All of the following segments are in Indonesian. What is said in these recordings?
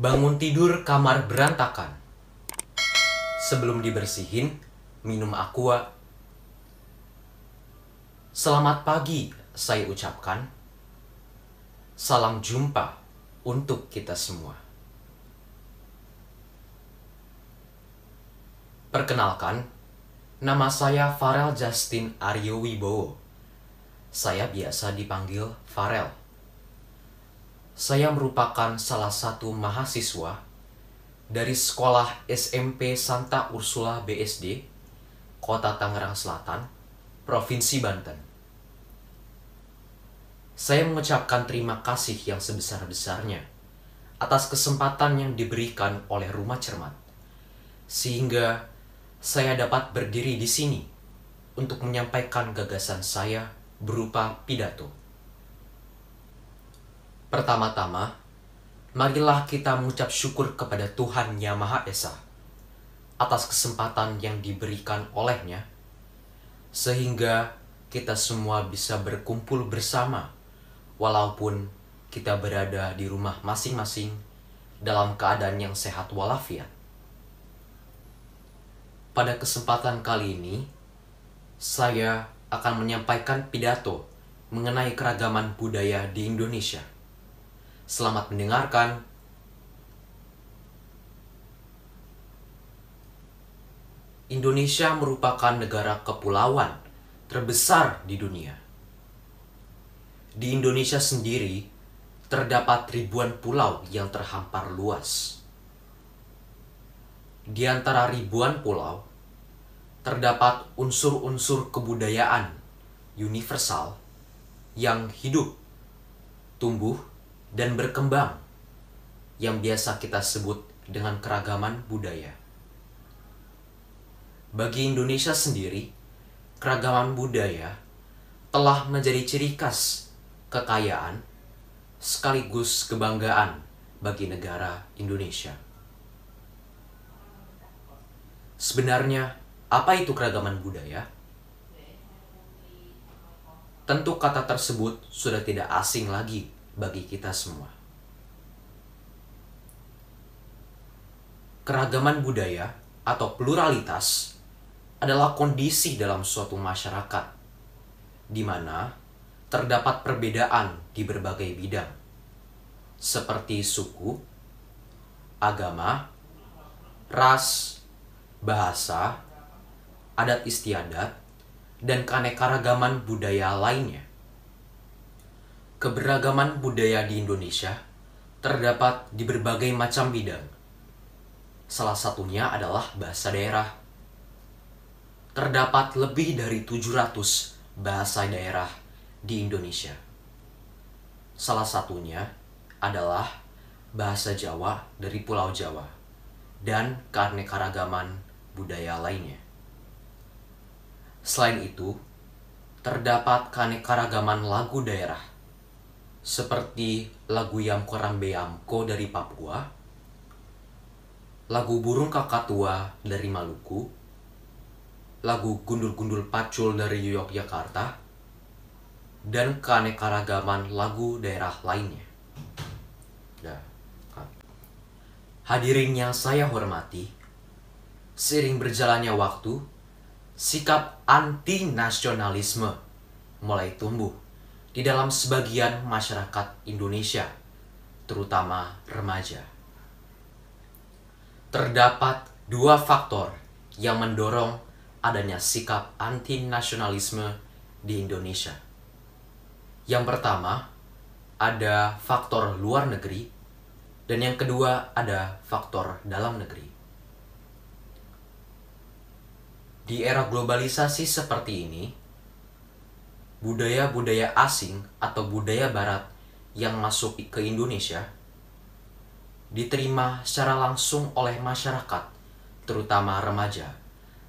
Bangun tidur kamar berantakan. Sebelum dibersihin, minum aqua. Selamat pagi, saya ucapkan. Salam jumpa untuk kita semua. Perkenalkan, nama saya Farel Justin Aryo Wibowo. Saya biasa dipanggil Farel. Saya merupakan salah satu mahasiswa dari sekolah SMP Santa Ursula BSD, Kota Tangerang Selatan, Provinsi Banten. Saya mengucapkan terima kasih yang sebesar-besarnya atas kesempatan yang diberikan oleh Rumah Cermat, sehingga saya dapat berdiri di sini untuk menyampaikan gagasan saya berupa pidato. Pertama-tama, marilah kita mengucap syukur kepada Tuhan Yang Maha Esa atas kesempatan yang diberikan olehnya, sehingga kita semua bisa berkumpul bersama walaupun kita berada di rumah masing-masing dalam keadaan yang sehat walafiat. Pada kesempatan kali ini, saya akan menyampaikan pidato mengenai keragaman budaya di Indonesia. Selamat mendengarkan. Indonesia merupakan negara kepulauan terbesar di dunia. Di Indonesia sendiri, terdapat ribuan pulau yang terhampar luas. Di antara ribuan pulau, terdapat unsur-unsur kebudayaan universal yang hidup, tumbuh, dan berkembang, yang biasa kita sebut dengan keragaman budaya. Bagi Indonesia sendiri, keragaman budaya telah menjadi ciri khas kekayaan sekaligus kebanggaan bagi negara Indonesia. Sebenarnya, apa itu keragaman budaya? Tentu kata tersebut sudah tidak asing lagi bagi kita semua. Keragaman budaya atau pluralitas adalah kondisi dalam suatu masyarakat di mana terdapat perbedaan di berbagai bidang, seperti suku, agama, ras, bahasa, adat istiadat, dan keanekaragaman budaya lainnya. Keberagaman budaya di Indonesia terdapat di berbagai macam bidang. Salah satunya adalah bahasa daerah. Terdapat lebih dari 700 bahasa daerah di Indonesia. Salah satunya adalah bahasa Jawa dari Pulau Jawa dan keanekaragaman budaya lainnya. Selain itu, terdapat keanekaragaman lagu daerah, seperti lagu Yamko Rambe Yamko dari Papua, lagu Burung Kakatua dari Maluku, lagu Gundul-Gundul Pacul dari Yogyakarta, dan keanekaragaman lagu daerah lainnya. Hadirin yang saya hormati, seiring berjalannya waktu, sikap anti-nasionalisme mulai tumbuh di dalam sebagian masyarakat Indonesia, terutama remaja. Terdapat dua faktor yang mendorong adanya sikap anti-nasionalisme di Indonesia. Yang pertama, ada faktor luar negeri, dan yang kedua ada faktor dalam negeri. Di era globalisasi seperti ini, budaya-budaya asing atau budaya barat yang masuk ke Indonesia diterima secara langsung oleh masyarakat, terutama remaja,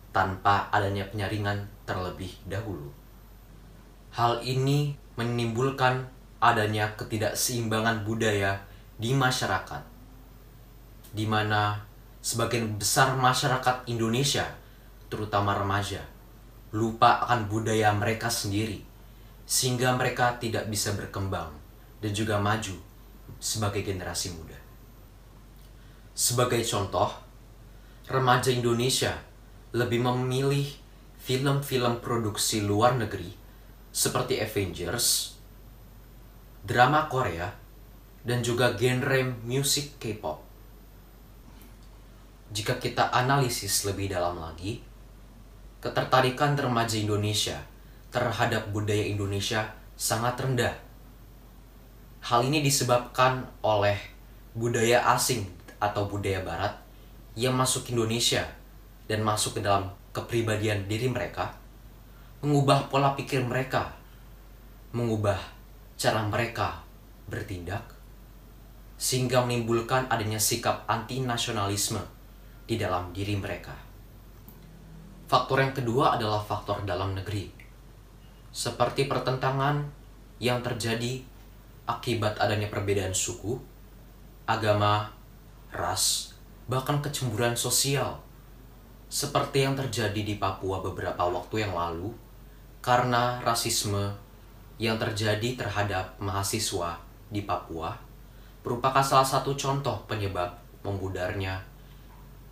tanpa adanya penyaringan terlebih dahulu. Hal ini menimbulkan adanya ketidakseimbangan budaya di masyarakat, di mana sebagian besar masyarakat Indonesia, terutama remaja, lupa akan budaya mereka sendiri, sehingga mereka tidak bisa berkembang dan juga maju sebagai generasi muda. Sebagai contoh, remaja Indonesia lebih memilih film-film produksi luar negeri seperti Avengers, drama Korea, dan juga genre musik K-pop. Jika kita analisis lebih dalam lagi, ketertarikan remaja Indonesia terhadap budaya Indonesia sangat rendah. Hal ini disebabkan oleh budaya asing atau budaya barat yang masuk Indonesia dan masuk ke dalam kepribadian diri mereka, mengubah pola pikir mereka, mengubah cara mereka bertindak, sehingga menimbulkan adanya sikap anti-nasionalisme di dalam diri mereka. Faktor yang kedua adalah faktor dalam negeri, seperti pertentangan yang terjadi akibat adanya perbedaan suku, agama, ras, bahkan kecemburuan sosial, seperti yang terjadi di Papua beberapa waktu yang lalu karena rasisme yang terjadi terhadap mahasiswa di Papua merupakan salah satu contoh penyebab membudarnya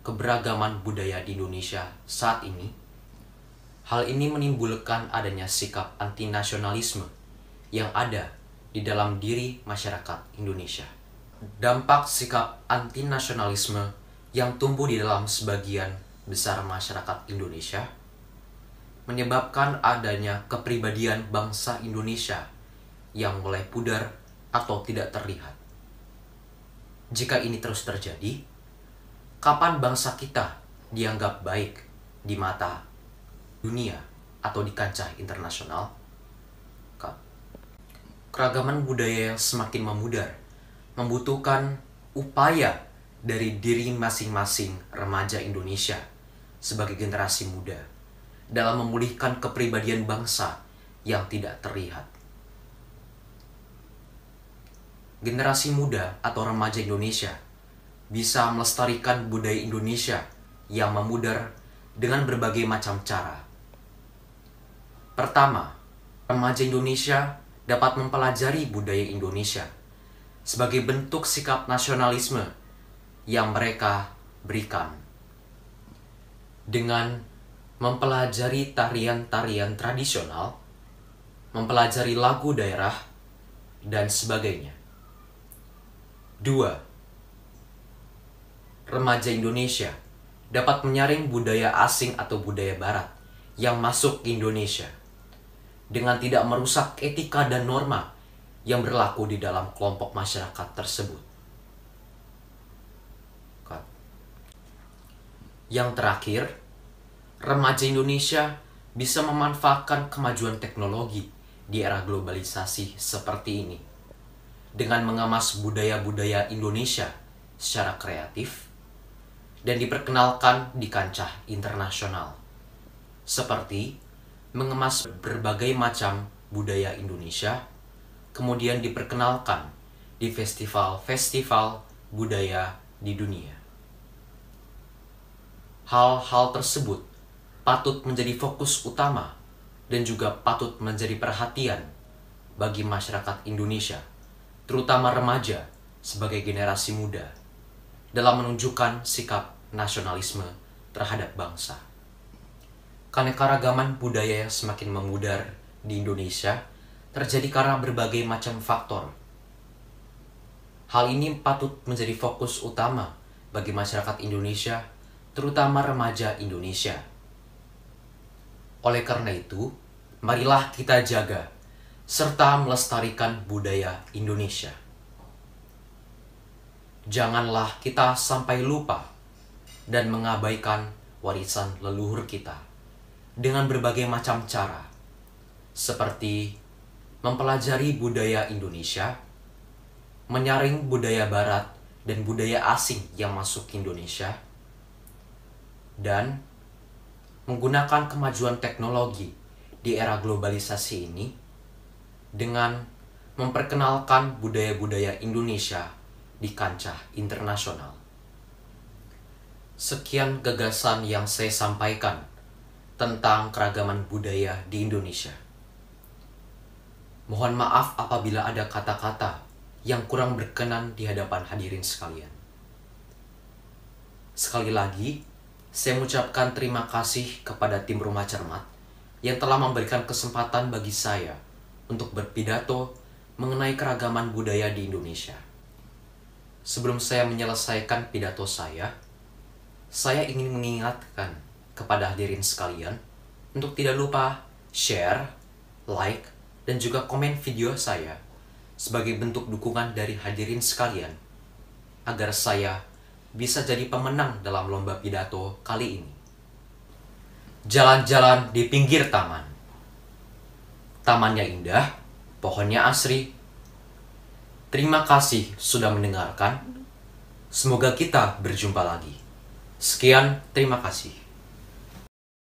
keberagaman budaya di Indonesia saat ini. Hal ini menimbulkan adanya sikap anti-nasionalisme yang ada di dalam diri masyarakat Indonesia. Dampak sikap anti-nasionalisme yang tumbuh di dalam sebagian besar masyarakat Indonesia menyebabkan adanya kepribadian bangsa Indonesia yang mulai pudar atau tidak terlihat. Jika ini terus terjadi, kapan bangsa kita dianggap baik di mata dunia atau di kancah internasional? Keragaman budaya yang semakin memudar membutuhkan upaya dari diri masing-masing remaja Indonesia sebagai generasi muda dalam memulihkan kepribadian bangsa yang tidak terlihat. Generasi muda atau remaja Indonesia bisa melestarikan budaya Indonesia yang memudar dengan berbagai macam cara. Pertama, remaja Indonesia dapat mempelajari budaya Indonesia sebagai bentuk sikap nasionalisme yang mereka berikan. Dengan mempelajari tarian-tarian tradisional, mempelajari lagu daerah, dan sebagainya. 2. Remaja Indonesia dapat menyaring budaya asing atau budaya barat yang masuk ke Indonesia dengan tidak merusak etika dan norma yang berlaku di dalam kelompok masyarakat tersebut. Yang terakhir, remaja Indonesia bisa memanfaatkan kemajuan teknologi di era globalisasi seperti ini dengan mengemas budaya-budaya Indonesia secara kreatif dan diperkenalkan di kancah internasional, seperti mengemas berbagai macam budaya Indonesia, kemudian diperkenalkan di festival-festival budaya di dunia. Hal-hal tersebut patut menjadi fokus utama dan juga patut menjadi perhatian bagi masyarakat Indonesia, terutama remaja sebagai generasi muda, dalam menunjukkan sikap nasionalisme terhadap bangsa. Keanekaragaman budaya yang semakin memudar di Indonesia terjadi karena berbagai macam faktor. Hal ini patut menjadi fokus utama bagi masyarakat Indonesia, terutama remaja Indonesia. Oleh karena itu, marilah kita jaga serta melestarikan budaya Indonesia. Janganlah kita sampai lupa dan mengabaikan warisan leluhur kita dengan berbagai macam cara, seperti mempelajari budaya Indonesia, menyaring budaya barat dan budaya asing yang masuk ke Indonesia, dan menggunakan kemajuan teknologi di era globalisasi ini dengan memperkenalkan budaya-budaya Indonesia di kancah internasional. Sekian gagasan yang saya sampaikan tentang keragaman budaya di Indonesia. Mohon maaf apabila ada kata-kata yang kurang berkenan di hadapan hadirin sekalian. Sekali lagi, saya mengucapkan terima kasih kepada tim Rumah Cermat yang telah memberikan kesempatan bagi saya untuk berpidato mengenai keragaman budaya di Indonesia. Sebelum saya menyelesaikan pidato saya ingin mengingatkan kepada hadirin sekalian untuk tidak lupa share, like, dan juga komen video saya sebagai bentuk dukungan dari hadirin sekalian agar saya bisa jadi pemenang dalam lomba pidato kali ini. Jalan-jalan di pinggir taman. Tamannya indah, pohonnya asri. Terima kasih sudah mendengarkan. Semoga kita berjumpa lagi. Sekian, terima kasih.